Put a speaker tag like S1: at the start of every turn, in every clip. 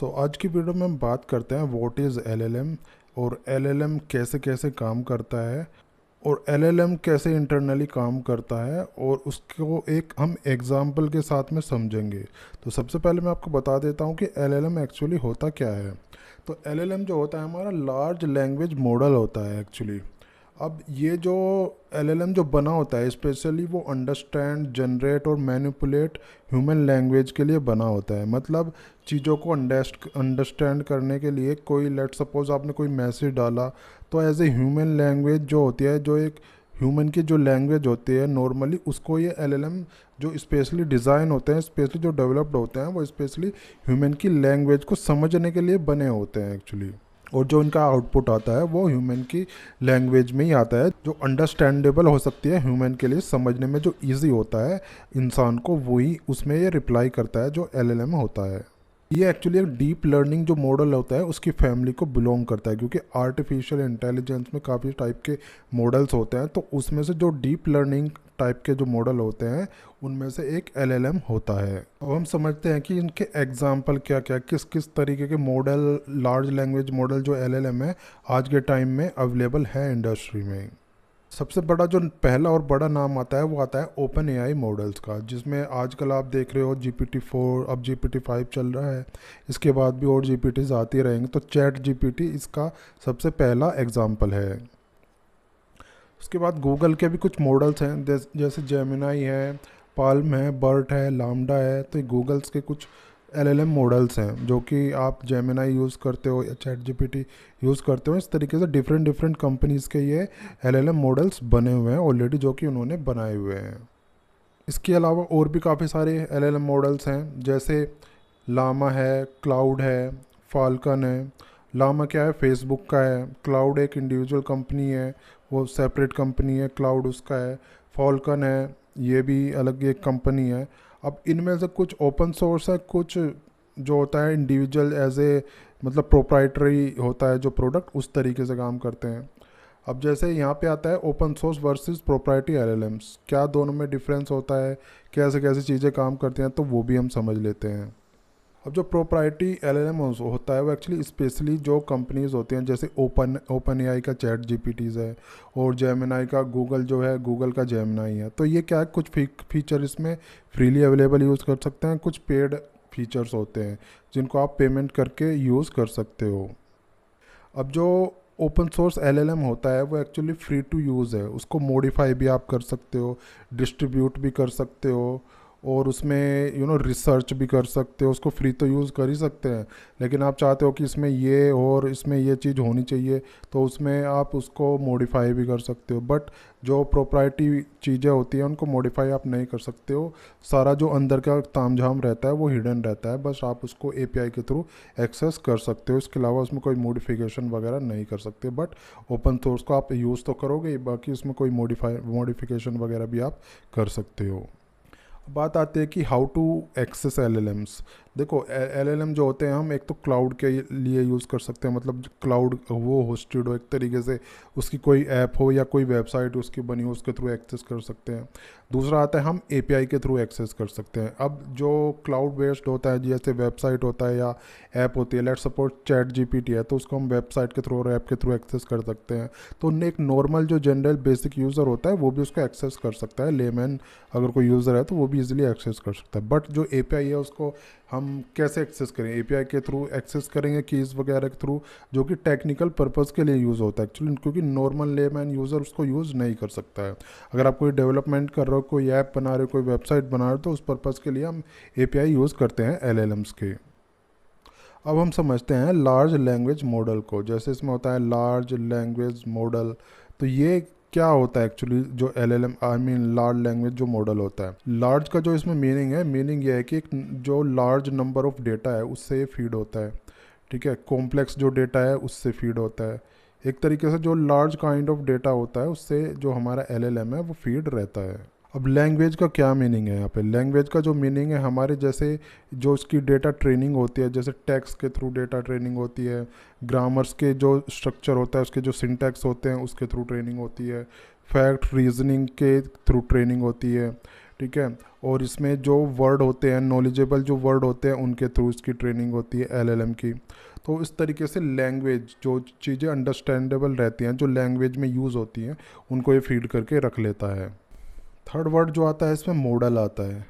S1: आज की वीडियो में हम बात करते हैं व्हाट इज़ एलएलएम और एलएलएम कैसे कैसे काम करता है और एलएलएम कैसे इंटरनली काम करता है और उसको एक हम एग्जाम्पल के साथ में समझेंगे। तो सबसे पहले मैं आपको बता देता हूँ कि एलएलएम एक्चुअली होता क्या है। तो एलएलएम जो होता है हमारा लार्ज लैंग्वेज मॉडल होता है एक्चुअली। अब ये जो एलएलएम जो बना होता है स्पेशली वो अंडरस्टैंड जनरेट और मैनिपुलेट ह्यूमन लैंग्वेज के लिए बना होता है। मतलब चीज़ों को अंडरस्टैंड करने के लिए कोई लेट सपोज आपने कोई मैसेज डाला तो एज ए ह्यूमन लैंग्वेज जो होती है, जो एक ह्यूमन की जो लैंग्वेज होती है नॉर्मली, उसको ये एलएलएम जो स्पेशली डिज़ाइन होते हैं, स्पेशली जो डेवलप्ड होते हैं, वो स्पेशली ह्यूमन की लैंग्वेज को समझने के लिए बने होते हैं एक्चुअली। और जो इनका आउटपुट आता है वो ह्यूमन की लैंग्वेज में ही आता है, जो अंडरस्टैंडेबल हो सकती है ह्यूमन के लिए, समझने में जो इजी होता है इंसान को, वही उसमें ये रिप्लाई करता है जो एलएलएम होता है। ये एक्चुअली एक डीप लर्निंग जो मॉडल होता है उसकी फैमिली को बिलोंग करता है, क्योंकि आर्टिफिशियल इंटेलिजेंस में काफ़ी टाइप के मॉडल्स होते हैं। तो उसमें से जो डीप लर्निंग टाइप के जो मॉडल होते हैं उनमें से एक एलएलएम होता है। अब हम समझते हैं कि इनके एग्जाम्पल क्या क्या, किस किस तरीके के मॉडल, लार्ज लैंग्वेज मॉडल जो एलएलएम है आज के टाइम में अवेलेबल है इंडस्ट्री में। सबसे बड़ा जो पहला और बड़ा नाम आता है वो आता है ओपन एआई मॉडल्स का, जिसमें आजकल आप देख रहे हो GPT-4, अब GPT-5 चल रहा है, इसके बाद भी और GPTs आती रहेंगे। तो चैट GPT इसका सबसे पहला एग्जाम्पल है। उसके बाद गूगल के भी कुछ मॉडल्स हैं, जैसे जेमिनाई है, पाल्म है, बर्ट है, लामडा है। तो गूगल्स के कुछ एलएलएम मॉडल्स हैं जो कि आप जेमिनाई यूज़ करते हो या चैट GPT यूज़ करते हो। इस तरीके से डिफरेंट डिफरेंट कंपनीज़ के ये एलएलएम मॉडल्स बने हुए हैं ऑलरेडी, जो कि उन्होंने बनाए हुए हैं। इसके अलावा और भी काफ़ी सारे एलएलएम मॉडल्स हैं, जैसे लामा है, क्लाउड है, फाल्कन है। लामा क्या है, फेसबुक का है। क्लाउड एक इंडिविजुअल कंपनी है, वो सेपरेट कंपनी है, क्लाउड उसका है। फॉल्कन है, ये भी अलग एक कंपनी है। अब इनमें से कुछ ओपन सोर्स है, कुछ जो होता है इंडिविजुअल एज ए मतलब प्रोप्राइटरी होता है जो प्रोडक्ट, उस तरीके से काम करते हैं। अब जैसे यहाँ पे आता है open source versus proprietary LLMs, क्या दोनों में डिफरेंस होता है, कैसे कैसे चीज़ें काम करती हैं, तो वो भी हम समझ लेते हैं। अब जो प्रोप्राइटरी एलएलएम होता है वो एक्चुअली स्पेशली जो कंपनीज होती हैं, जैसे ओपन एआई का चैट जीपीटीज है और जेमिनाई का गूगल जो है, गूगल का जेमिनाई है। तो ये क्या है, कुछ फीचर इसमें फ्रीली अवेलेबल यूज़ कर सकते हैं, कुछ पेड फीचर्स होते हैं जिनको आप पेमेंट करके यूज़ कर सकते हो। अब जो ओपन सोर्स एलएलएम होता है वो एक्चुअली फ्री टू यूज़ है, उसको मॉडिफाई भी आप कर सकते हो, डिस्ट्रीब्यूट भी कर सकते हो और उसमें रिसर्च भी कर सकते हो। उसको फ्री तो यूज़ कर ही सकते हैं, लेकिन आप चाहते हो कि इसमें ये और इसमें ये चीज़ होनी चाहिए तो उसमें आप उसको मॉडिफाई भी कर सकते हो। बट जो प्रोप्राइटरी चीज़ें होती हैं उनको मॉडिफाई आप नहीं कर सकते हो। सारा जो अंदर का तामझाम रहता है वो हिडन रहता है, बस आप उसको एपीआई के थ्रू एक्सेस कर सकते हो। इसके अलावा उसमें कोई मॉडिफिकेशन वगैरह नहीं कर सकते। बट ओपन सोर्स को आप यूज़ तो करोगे, बाकी उसमें कोई मॉडिफिकेशन वगैरह भी आप कर सकते हो। बात आती है कि हाउ टू एक्सेस एलएलएम्स। देखो एलएलएम जो होते हैं हम एक तो क्लाउड के लिए यूज़ कर सकते हैं, मतलब क्लाउड वो होस्टेड हो एक तरीके से, उसकी कोई ऐप हो या कोई वेबसाइट उसकी बनी हो, उसके थ्रू एक्सेस कर सकते हैं। दूसरा आता है हम एपीआई के थ्रू एक्सेस कर सकते हैं। अब जो क्लाउड बेस्ड होता है, जैसे वेबसाइट होता है या ऐप होती है, लेट सपोज चैट जीपीटी है, तो उसको हम वेबसाइट के थ्रू और ऐप के थ्रू एक्सेस कर सकते हैं। तो उनने एक नॉर्मल जो जनरल बेसिक यूज़र होता है वो भी उसको एक्सेस कर सकता है। लेमैन अगर कोई यूज़र है तो वो भी इजीली एक्सेस कर सकता है। बट जो एपीआई है उसको हम कैसे एक्सेस करें, एपीआई के थ्रू एक्सेस करेंगे, कीज़ वगैरह के थ्रू, जो कि टेक्निकल पर्पज़ के लिए यूज़ होता है एक्चुअली, क्योंकि नॉर्मल लेमैन यूज़र उसको यूज़ नहीं कर सकता है। अगर आप कोई डेवलपमेंट कर रहे हो, कोई ऐप बना रहे हो, कोई वेबसाइट बना रहे हो, तो उस पर्पज़ के लिए हम एपीआई यूज़ करते हैं एलएलएम्स के। अब हम समझते हैं लार्ज लैंग्वेज मॉडल को। जैसे इसमें होता है लार्ज लैंग्वेज मॉडल, तो ये क्या होता है एक्चुअली, जो LLM I mean large language जो मॉडल होता है। लार्ज का जो इसमें मीनिंग है, मीनिंग ये है कि एक जो लार्ज नंबर ऑफ डेटा है उससे ये फीड होता है। ठीक है, कॉम्प्लेक्स जो डेटा है उससे फीड होता है। एक तरीके से जो लार्ज काइंड ऑफ डेटा होता है उससे जो हमारा एलएलएम है वो फीड रहता है। अब लैंग्वेज का क्या मीनिंग है यहाँ पे। लैंग्वेज का जो मीनिंग है, हमारे जैसे जो उसकी डेटा ट्रेनिंग होती है, जैसे टेक्स्ट के थ्रू डेटा ट्रेनिंग होती है, ग्रामर्स के जो स्ट्रक्चर होता है उसके जो सिंटैक्स होते हैं उसके थ्रू ट्रेनिंग होती है, फैक्ट रीजनिंग के थ्रू ट्रेनिंग होती है। ठीक है, और इसमें जो वर्ड होते हैं, नॉलेजेबल जो वर्ड होते हैं, उनके थ्रू इसकी ट्रेनिंग होती है एलएलएम की। तो इस तरीके से लैंग्वेज, जो चीज़ें अंडरस्टैंडेबल रहती हैं, जो लैंग्वेज में यूज़ होती हैं, उनको ये फीड करके रख लेता है। थर्ड वर्ड जो आता है इसमें मॉडल आता है।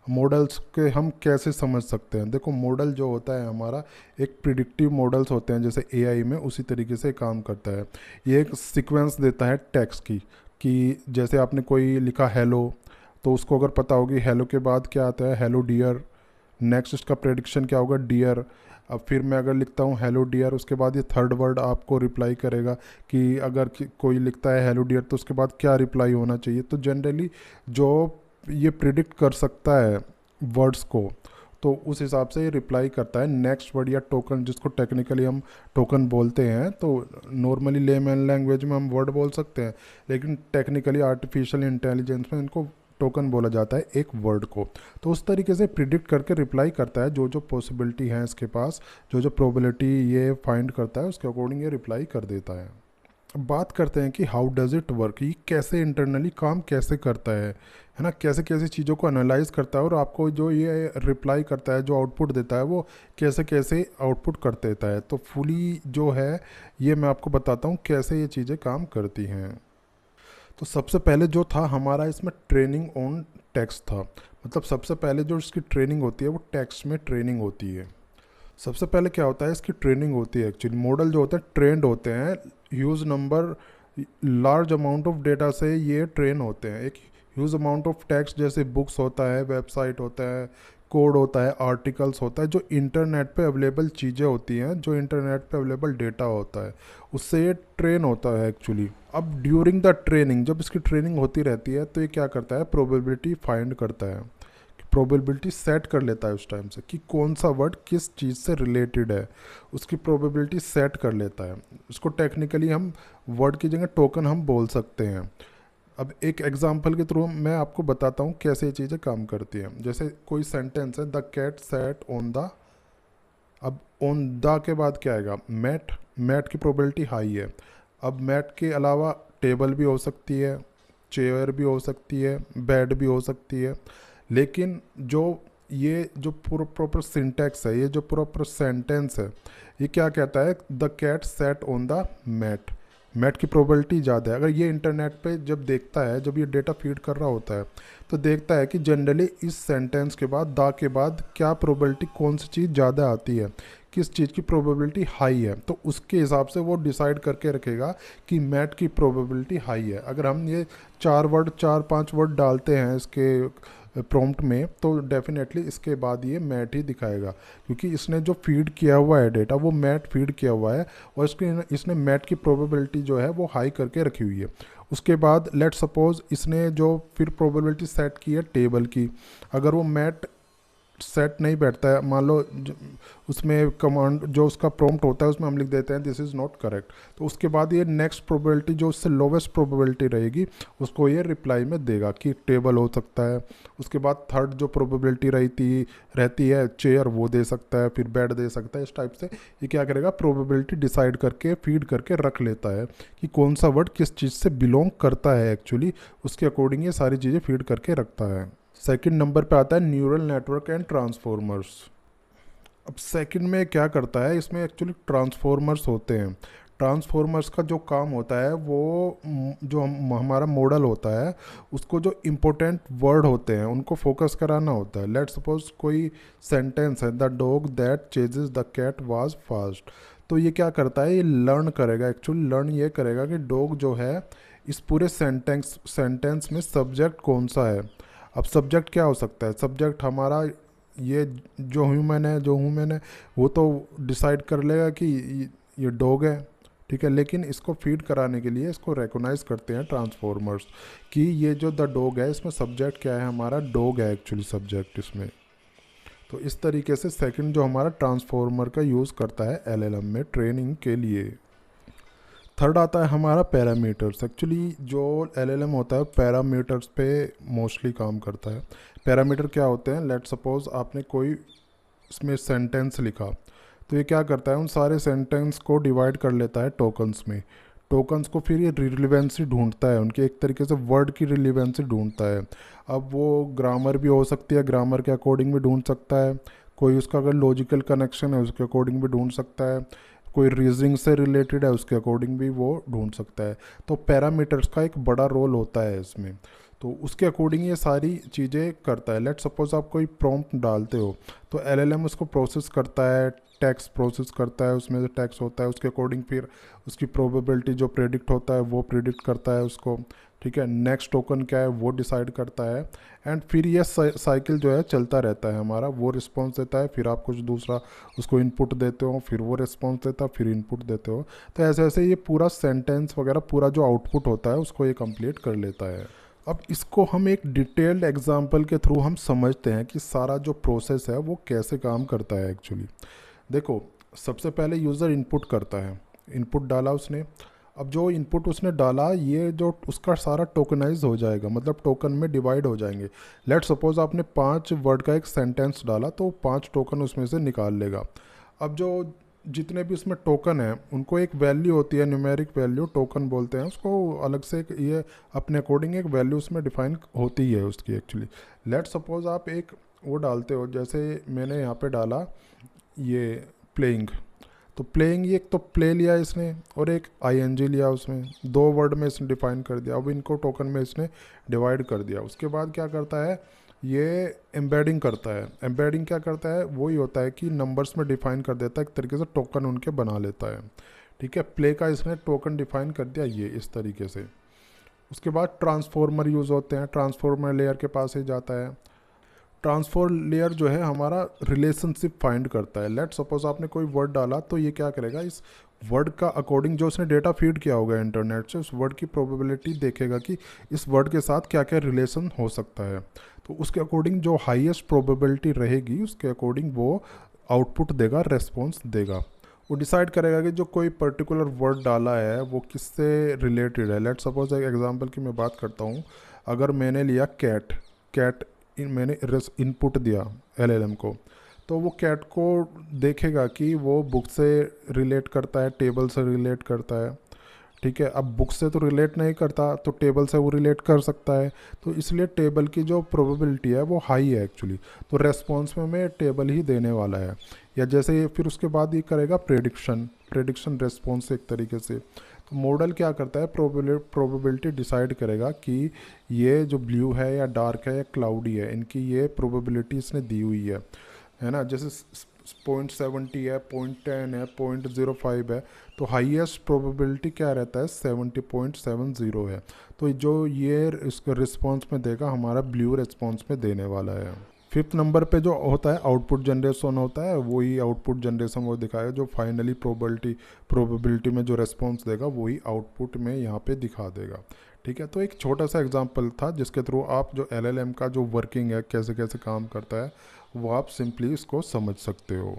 S1: मॉडल्स के हम कैसे समझ सकते हैं? देखो, मॉडल जो होता है हमारा, एक प्रिडिक्टिव मॉडल्स होते हैं जैसे एआई में, उसी तरीके से काम करता है। ये एक सीक्वेंस देता है टेक्स्ट की, कि जैसे आपने कोई लिखा हेलो, तो उसको अगर पता होगी हेलो के बाद क्या आता है, हेलो डियर, नेक्स्ट इसका प्रेडिक्शन क्या होगा, डियर। अब फिर मैं अगर लिखता हूँ हेलो डियर, उसके बाद ये थर्ड वर्ड आपको रिप्लाई करेगा कि अगर कोई लिखता है हेलो डियर तो उसके बाद क्या रिप्लाई होना चाहिए। तो जनरली जो ये प्रिडिक्ट कर सकता है वर्ड्स को, तो उस हिसाब से ये रिप्लाई करता है। नेक्स्ट वर्ड या टोकन, जिसको टेक्निकली हम टोकन बोलते हैं, तो नॉर्मली लेमैन लैंग्वेज में हम वर्ड बोल सकते हैं, लेकिन टेक्निकली आर्टिफिशियल इंटेलिजेंस में इनको टोकन बोला जाता है एक वर्ड को। तो उस तरीके से प्रिडिक्ट करके रिप्लाई करता है, जो जो पॉसिबिलिटी है इसके पास, जो जो प्रोबेबिलिटी ये फाइंड करता है, उसके अकॉर्डिंग ये रिप्लाई कर देता है। अब बात करते हैं कि हाउ डज़ इट वर्क, ये कैसे इंटरनली काम कैसे करता है ना, कैसे कैसे चीज़ों को एनालाइज करता है, और आपको जो ये रिप्लाई करता है, जो आउटपुट देता है, वो कैसे कैसे आउटपुट कर देता है। तो फुली जो है ये मैं आपको बताता हूँ कैसे ये चीज़ें काम करती हैं। तो सबसे पहले जो था हमारा इसमें ट्रेनिंग ऑन टेक्स्ट था, मतलब सबसे पहले जो इसकी ट्रेनिंग होती है वो टेक्स्ट में ट्रेनिंग होती है। सबसे पहले क्या होता है, इसकी ट्रेनिंग होती है। एक्चुअली मॉडल जो होते हैं ट्रेंड होते हैं, huge number, large amount of data से ये ट्रेन होते हैं। एक ह्यूज अमाउंट ऑफ टेक्स्ट, जैसे बुक्स होता है, वेबसाइट होता है, कोड होता है, आर्टिकल्स होता है, जो इंटरनेट पे अवेलेबल चीज़ें होती हैं, जो इंटरनेट पे अवेलेबल डेटा होता है, उससे ये ट्रेन होता है एक्चुअली। अब ड्यूरिंग द ट्रेनिंग, जब इसकी ट्रेनिंग होती रहती है, तो ये क्या करता है, प्रोबेबिलिटी फाइंड करता है, प्रोबेबिलिटी सेट कर लेता है उस टाइम से कि कौन सा वर्ड किस चीज़ से रिलेटेड है, उसकी प्रोबेबिलिटी सेट कर लेता है। उसको टेक्निकली हम वर्ड की जगह टोकन हम बोल सकते हैं। अब एक एग्जांपल के थ्रू मैं आपको बताता हूँ कैसे ये चीज़ें काम करती हैं। जैसे कोई सेंटेंस है, the cat sat on the, अब ऑन द के बाद क्या आएगा, मैट। मैट की प्रोबेबिलिटी हाई है। अब मैट के अलावा टेबल भी हो सकती है, चेयर भी हो सकती है, बेड भी हो सकती है। लेकिन जो ये जो प्रॉपर सिंटैक्स है, ये जो प्रॉपर सेंटेंस है, ये क्या कहता है, the cat sat on the mat. Mat की प्रोबेबिलिटी ज़्यादा है। अगर ये इंटरनेट पे जब देखता है, जब ये डेटा फीड कर रहा होता है, तो देखता है कि जनरली इस सेंटेंस के बाद, द के बाद क्या प्रोबेबिलिटी, कौन सी चीज़ ज़्यादा आती है, किस चीज़ की प्रोबेबिलिटी हाई है, तो उसके हिसाब से वो डिसाइड करके रखेगा कि मैट की प्रोबेबिलिटी हाई है। अगर हम ये 4-5 वर्ड डालते हैं इसके प्रॉम्प्ट में, तो डेफिनेटली इसके बाद ये मैट ही दिखाएगा, क्योंकि इसने जो फीड किया हुआ है डेटा, वो मैट फीड किया हुआ है, और इसने मैट की प्रोबेबिलिटी जो है वो हाई करके रखी हुई है। उसके बाद लेट सपोज इसने जो फिर प्रोबेबिलिटी सेट की है टेबल की, अगर वो मैट सेट नहीं बैठता है, मान लो उसमें कमांड जो उसका प्रॉम्प्ट होता है उसमें हम लिख देते हैं दिस इज़ नॉट करेक्ट, तो उसके बाद ये नेक्स्ट प्रोबेबिलिटी जो उससे लोवेस्ट प्रोबेबिलिटी रहेगी उसको ये रिप्लाई में देगा कि टेबल हो सकता है। उसके बाद थर्ड जो प्रोबेबिलिटी रहती है चेयर, वो दे सकता है, फिर बेड दे सकता है। इस टाइप से ये क्या करेगा, प्रोबेबिलिटी डिसाइड करके फीड करके रख लेता है कि कौन सा वर्ड किस चीज़ से बिलोंग करता है। एक्चुअली उसके अकॉर्डिंग ये सारी चीज़ें फीड करके रखता है। सेकंड नंबर पे आता है न्यूरल नेटवर्क एंड ट्रांसफॉर्मर्स। अब सेकंड में क्या करता है, इसमें एक्चुअली ट्रांसफॉर्मर्स होते हैं। ट्रांसफॉर्मर्स का जो काम होता है वो जो हमारा मॉडल होता है उसको जो इम्पोर्टेंट वर्ड होते हैं उनको फोकस कराना होता है। लेट सपोज कोई सेंटेंस है, the dog that chases the cat was fast, तो ये क्या करता है, ये लर्न करेगा। एक्चुअली लर्न ये करेगा कि डॉग जो है इस पूरे सेंटेंस में सब्जेक्ट कौन सा है। अब सब्जेक्ट क्या हो सकता है, सब्जेक्ट हमारा ये जो ह्यूमन है वो तो डिसाइड कर लेगा कि ये डॉग है, ठीक है। लेकिन इसको फीड कराने के लिए इसको रिकॉग्नाइज करते हैं ट्रांसफॉर्मर्स कि ये जो द डॉग है इसमें सब्जेक्ट क्या है, हमारा डॉग है एक्चुअली सब्जेक्ट इसमें। तो इस तरीके से सेकंड जो हमारा ट्रांसफॉर्मर का यूज़ करता है एलएलएम में ट्रेनिंग के लिए। थर्ड आता है हमारा पैरामीटर्स। एक्चुअली जो एलएलएम होता है पैरामीटर्स पे मोस्टली काम करता है। पैरामीटर क्या होते हैं, लेट सपोज आपने कोई इसमें सेंटेंस लिखा, तो ये क्या करता है, उन सारे सेंटेंस को डिवाइड कर लेता है टोकन्स में। टोकन्स को फिर ये रिलेवेंसी ढूंढता है, उनके एक तरीके से वर्ड की रिलेवेंसी ढूंढता है। अब वो ग्रामर भी हो सकती है, ग्रामर के अकॉर्डिंग भी ढूंढ सकता है, कोई उसका अगर लॉजिकल कनेक्शन है उसके अकॉर्डिंग भी ढूंढ सकता है, कोई रीजनिंग से रिलेटेड है उसके अकॉर्डिंग भी वो ढूंढ सकता है। तो पैरामीटर्स का एक बड़ा रोल होता है इसमें, तो उसके अकॉर्डिंग ये सारी चीज़ें करता है। लेट सपोज आप कोई प्रॉम्प्ट डालते हो तो एलएलएम उसको प्रोसेस करता है, टेक्स्ट प्रोसेस करता है, उसमें जो टेक्स्ट होता है उसके अकॉर्डिंग फिर उसकी प्रोबेबिलिटी जो प्रेडिक्ट होता है वो प्रेडिक्ट करता है उसको, ठीक है। नेक्स्ट टोकन क्या है वो डिसाइड करता है, एंड फिर ये साइकिल जो है चलता रहता है हमारा। वो रिस्पॉन्स देता है, फिर आप कुछ दूसरा उसको इनपुट देते हो, फिर वो रिस्पॉन्स देता है, फिर इनपुट देते हो। तो ऐसे ऐसे ये पूरा सेंटेंस वगैरह पूरा जो आउटपुट होता है उसको ये कंप्लीट कर लेता है। अब इसको हम एक डिटेल्ड एग्जांपल के थ्रू हम समझते हैं कि सारा जो प्रोसेस है वो कैसे काम करता है एक्चुअली। देखो, सबसे पहले यूज़र इनपुट करता है, इनपुट डाला उसने। अब जो इनपुट उसने डाला ये जो उसका सारा टोकनाइज हो जाएगा, मतलब टोकन में डिवाइड हो जाएंगे। लेट सपोज आपने 5 वर्ड का एक सेंटेंस डाला तो 5 टोकन उसमें से निकाल लेगा। अब जो जितने भी उसमें टोकन है उनको एक वैल्यू होती है, न्यूमेरिक वैल्यू टोकन बोलते हैं उसको, अलग से ये अपने अकॉर्डिंग एक वैल्यू उसमें डिफाइन होती है उसकी एक्चुअली। लेट सपोज आप एक वो डालते हो, जैसे मैंने यहाँ पे डाला ये प्लेइंग, तो प्लेइंग ये एक तो प्ले लिया इसने और एक आईएनजी लिया, उसमें 2 वर्ड में इसने डिफाइन कर दिया। अब इनको टोकन में इसने डिवाइड कर दिया। उसके बाद क्या करता है ये एम्बेडिंग करता है। एम्बेडिंग क्या करता है, वही होता है कि नंबर्स में डिफाइन कर देता है, एक तरीके से टोकन उनके बना लेता है, ठीक है। प्ले का इसने टोकन डिफाइन कर दिया ये इस तरीके से। उसके बाद ट्रांसफॉर्मर यूज़ होते हैं, ट्रांसफॉर्मर लेयर के पास ही जाता है। ट्रांसफॉर्म लेयर जो है हमारा रिलेशनशिप फाइंड करता है। लेट सपोज आपने कोई वर्ड डाला तो ये क्या करेगा, इस वर्ड का अकॉर्डिंग जो उसने डेटा फीड किया होगा इंटरनेट से, उस वर्ड की प्रोबेबिलिटी देखेगा कि इस वर्ड के साथ क्या क्या रिलेशन हो सकता है। तो उसके अकॉर्डिंग जो हाईएस्ट प्रोबेबिलिटी रहेगी उसके अकॉर्डिंग वो आउटपुट देगा, रेस्पॉन्स देगा। वो डिसाइड करेगा कि जो कोई पर्टिकुलर वर्ड डाला है वो किससे रिलेटेड है। लेट सपोज एक एग्जांपल की मैं बात करता हूँ, अगर मैंने लिया कैट, कैट मैंने इनपुट दिया एलएलएम को, तो वो कैट को देखेगा कि वो बुक से रिलेट करता है, टेबल से रिलेट करता है, ठीक है। अब बुक से तो रिलेट नहीं करता तो टेबल से वो रिलेट कर सकता है, तो इसलिए टेबल की जो प्रोबेबिलिटी है वो हाई है एक्चुअली। तो रेस्पॉन्स में मैं टेबल ही देने वाला है। या जैसे ये फिर उसके बाद ये करेगा प्रेडिक्शन, प्रेडिक्शन रेस्पॉन्स एक तरीके से। तो मॉडल क्या करता है, प्रोबेबिलिटी डिसाइड करेगा कि ये जो ब्लू है या डार्क है या क्लाउडी है, इनकी ये प्रोबेबिलिटी इसने दी हुई है ना। जैसे 0.70 है, 0.10 है, 0.05 है, तो हाईएस्ट प्रोबेबिलिटी क्या रहता है 70.70 है। तो जो ये इसका रिस्पॉन्स में देगा हमारा ब्लू रिस्पॉन्स में देने वाला है। 5th नंबर पे जो होता है आउटपुट जनरेशन होता है, वही आउटपुट जनरेशन वो दिखाएगा, जो फाइनली प्रोबेबिलिटी में जो रेस्पॉन्स देगा वही आउटपुट में यहाँ पे दिखा देगा, ठीक है। तो एक छोटा सा एग्जांपल था जिसके थ्रू आप जो एलएलएम का जो वर्किंग है कैसे कैसे काम करता है वो आप सिंपली इसको समझ सकते हो।